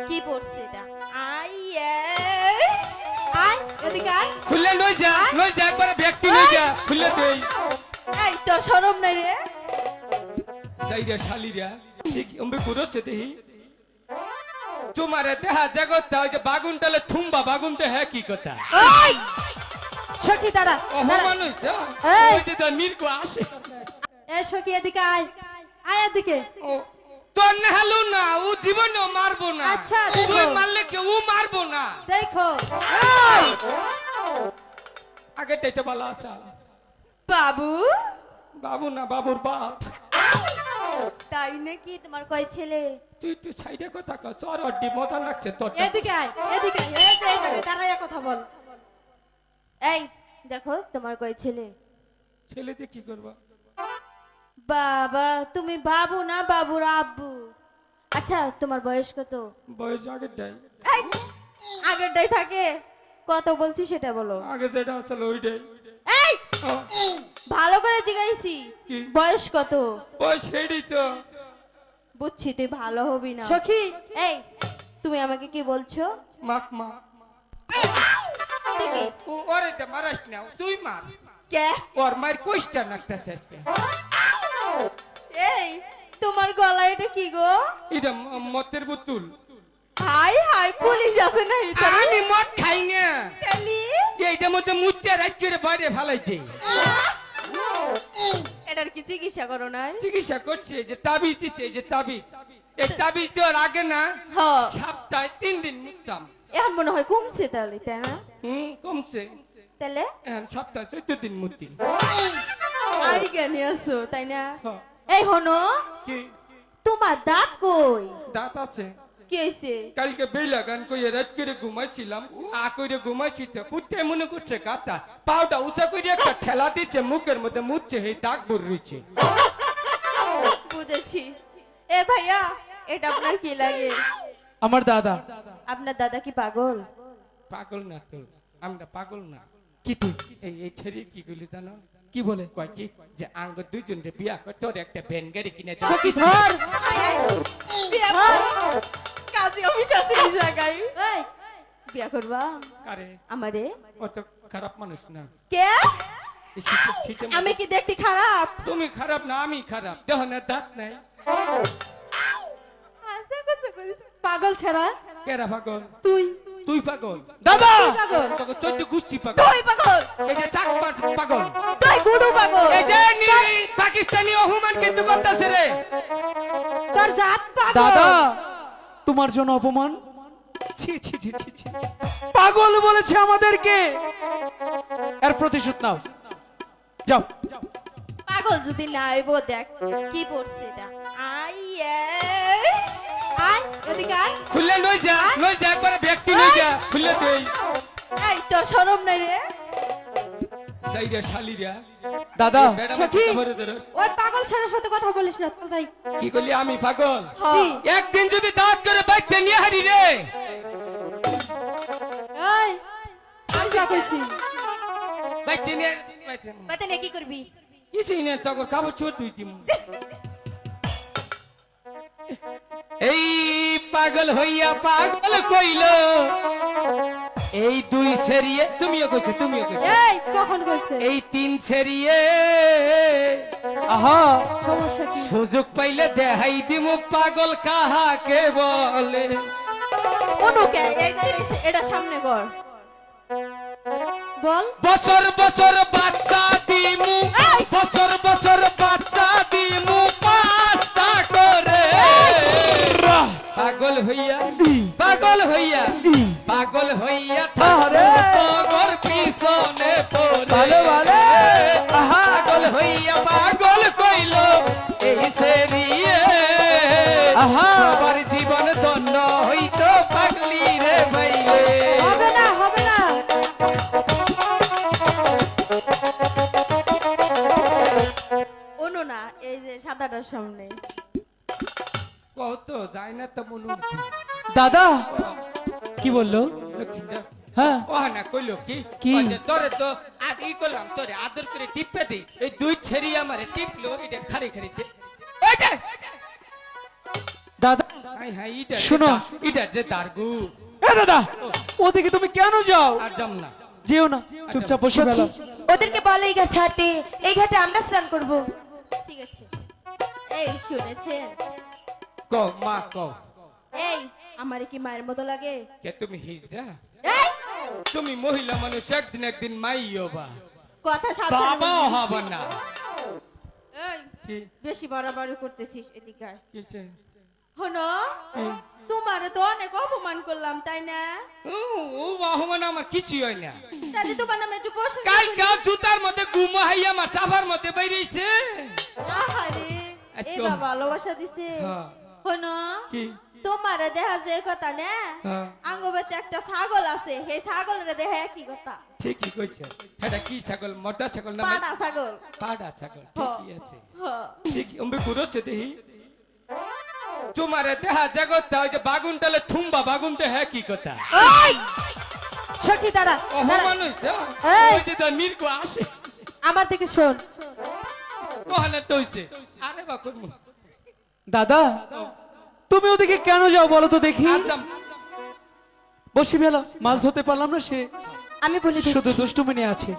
কি পড়ছে এটা? আয় এদিকে আয়। খুলে লই যা একবার ব্যক্তি লই যা খুলে দেই এই তো শরম নাই রে। যাই রে শালিরা ঠিক অম্বে ঘুরছে দেহি তোমারে দেহা জগৎটা ওই যে বাগুনটালে থুম্বা বাগুনতে হ্যাঁ কি কথা ওই সখী দাঁড়া দাঁড়া। অপমান হইছে এই! ওই যে তো নির্গো আসে এ সখী এদিকে আয়। আয় এদিকে। ও তোর নেহালু না ও জীবনেও মারবো না আচ্ছা, তুই দেখো। মারলে কেউ ও মারবো না দেখো আগে টেটে বলা আসা বাবু বাবু না বাবুর বাপ তাই নাকি? তোমার কয় ছেলে? তুই তুই সাইডে কথা কর সর অড্ডি মজা লাগছে তোর এদিকে আয় এদিকে আয়। এই যে এই জায়গায় দাঁড়াইয়া কথা বল। এই দেখো তোমার কয় ছেলে? ছেলে দিয়ে কি করবো বাবা তুমি বাবু না বাবুর আব্বু। আচ্ছা তোমার বয়স কত? বয়স আগের ডাই এই, আগেরটাই থাকে। কত বলছি সেটা বলো। আগে যেটা আসলে ওইটাই এই ও, ভালো করে জিজ্ঞাসি কি? বয়স কত? বয়স হেডি তো বুঝছি তুই ভালো হবি না। সখী এই তুমি আমাকে কি বলছো? মাক মা ঠিকই। ও ওরে তে মারাস না তুই মার কে? ওর মার কোষ্টা নাকতাছে আজকে এই তোমার গলায় এটা কি গো? এটা মতের বোতল হাই হাই পুলিশ আছে না এখানে? আমি মদ খাই না খালি এইটার মধ্যে মুচ্চা রাজ করে বাইরে ফেলাই দেই এটার কি চিকিৎসা করো নাই? চিকিৎসা করছে এই যে তাবিজ দিচ্ছে এই যে তাবিজ এই তাবিজ দেওয়ার আগে না হ সপ্তাহে 3 দিন মুক্তাম এখন মনে হয় কমছে তাহলে তাই না? কমছে তাহলে এখন সপ্তাহে 14 দিন মুক্তি আই জ্ঞানী আছো তাই না? হ্যাঁ। এই হনো কি তোমার দাঁত কই? দাঁত আছে কি হয়েছে? কালকে বেলা গান কইয়ে রাত করে ঘুমাইছিলাম আ করে ঘুমাইছি তো কুত্তে মনে করছে গাতা পাউডা উঁচা করে একটা ঠেলা দিচ্ছে মুখের মধ্যে মুচ্ছে এই দাগ বুর রয়েছে বুঝেছি। এ ভাইয়া এটা আপনার কি লাগে? আমার দাদা। আপনার দাদা কি পাগল? পাগল না তো আমরা পাগল না কি তুই এই ছেড়ে কি করলি জানো কি বলে? কয় কি যে আঙ্গ দুইজনকে বিয়া কর তোর একটা ভ্যান গাড়ি কিনে দে। সখী ধর। বিয়া করবো? কাজী অফিস আছে এই জায়গায়। এই বিয়া করবা আরে আমারে? অত খারাপ মানুষ না কে? এই শীতে আমি কি দেখতে খারাপ? তুমি খারাপ না আমি খারাপ দেখো না দাঁত নাই পাগল ছেড়া কেরা পাগল তুই তুই পাগল দাদা তুই পাগল। তোকে 14 গুষ্টি পাগল তুই পাগল, এই যে চাকমা পাগল তুই গুডু পাগল। এই যে পাকিস্তানি অপমান কিন্তু করতেছে রে তোর জাত পাগল। দাদা তোমার জন্য অপমান। ছি ছি ছি ছি ছি। পাগল বলেছে আমাদেরকে। এর প্রতিশোধ নাও। যাও। পাগল যদি না আইবো দেখ কি পড়ছে এটা। আয় এদিকে আয়। খুলে লই যা একবার ব্যক্তি লই যা খুলে দেই এই তো শরম নাই রে। যাই রে শালিরা দাদা ম্যাডাম সখী। ধরে ধরে ওই পাগল ছেড়ার সাথে কথা বলিস না চল যাই। কি করলি আমি পাগল জি। একদিন যদি দাঁত করে বাইতে নিয়ে হারি রে এই আমি যা কইছি। বাইতে নিয়ে বাতে নে কি করবি? কিছু না তখন কাপড় চোর তুই দিম এই পাগল হইয়া পাগল কইল এই দুই সেরিয়ে তুমিও কইছো এই কখন কইছে? এই 3 সেরিয়ে আহা সমস্যা কি? সুযোগ পাইলে দেখাই দিমু পাগল কাহাকে বলে অনুকে এটা সামনে কর। বল। বছর বছর বাচ্চা দিমু বছর বছর বাচ্চা দিমু পাঁচটা করে পাগল হইয়া পাগল হইয়া পাগল হইয়া আরে! তোর পিছনে পড়ে ভালো, ভালো। আহা! পাগল হইয়া পাগল কইল এই সেরিয়ে আহা! সবার জীবন ধন্য হইতো পাগলি রে ভাইলে হবে না হবে না। অনু না এই যে সাদাটার সামনে। কত যায় না তো মনু দাদা কি বললো? হ্যাঁ ও না কইলো কি কি? ওই যে তোরে তো আজ ই করলাম তোরে আদর করে টিপে দি এই দুই ছেড়ি আমারে টিপলো এটা খারে খারে দে এই যে দাদা হাই হাই ইটা শোনো। ইটা যে দারগু এ দাদা ওদিকে তুমি কেন যাও? আর যাম না। যেও না, চুপচাপ বসে ফেলো। ওদেরকে বলে এই ঘাট ছাড়তে, এই ঘাটে আমরা স্নান করব। ঠিক আছে। এই শুনেছেন, ক মা ক এই আমারে কি মায়ের মতো লাগে? কে তুমি হিজড়া? এই তুমি মহিলা মানুষ, একদিন একদিন মাইও বা কথা সাবধানে বাবাও বলবি। হবা না। এই কি বেশি বাড়াবাড়ি করতেছিস, এদিকে আয়। কিসে? হনো তোমারে তো অনেক অপমান করলাম, তাই না? ও বাহমান আমার কিছুই হয় না। তাহলে তোমার নামে একটু প্রশ্ন কাল করি। কাল জুতার মধ্যে গুমা হাইয়া আমার সাভার মধ্যে বাইরেছে। আহারে এবার ভালোবাসা দিছে। হ্যাঁ। হনো কি? তোমারে দেখা যে কথা না, হ্যাঁ। আঙ্গবেতে একটা ছাগল আছে, সেই ছাগলের দেখা একই কথা। ঠিকই কইছে। এটা কি ছাগল? মর্দা ছাগল না? পাড়া ছাগল। পাড়া ছাগল। হ। ঠিকই আছে। হ। ঠিক অম্বে ঘুরোচ্ছে দেহি। তোমারে দেহা জগৎটা ওই যে বাগুনটালে থুম্বা বাগুন দেহা কি কথা? ওই সখী দাঁড়া, ওহ দাঁড়া। মানুষ এই! ওই যে তো নির্গো আসে। আমার দিকে শোন। ওখানে তৈছে। আরে বাকুন দাদা তুমি ওদিকে কেন যাও বলো তো দেখি? আজম বসে ফেলো, মাছ ধরতে পারলাম না, সে আমি বলে দিচ্ছি। শুধু দুষ্টুমি নিয়ে আছে।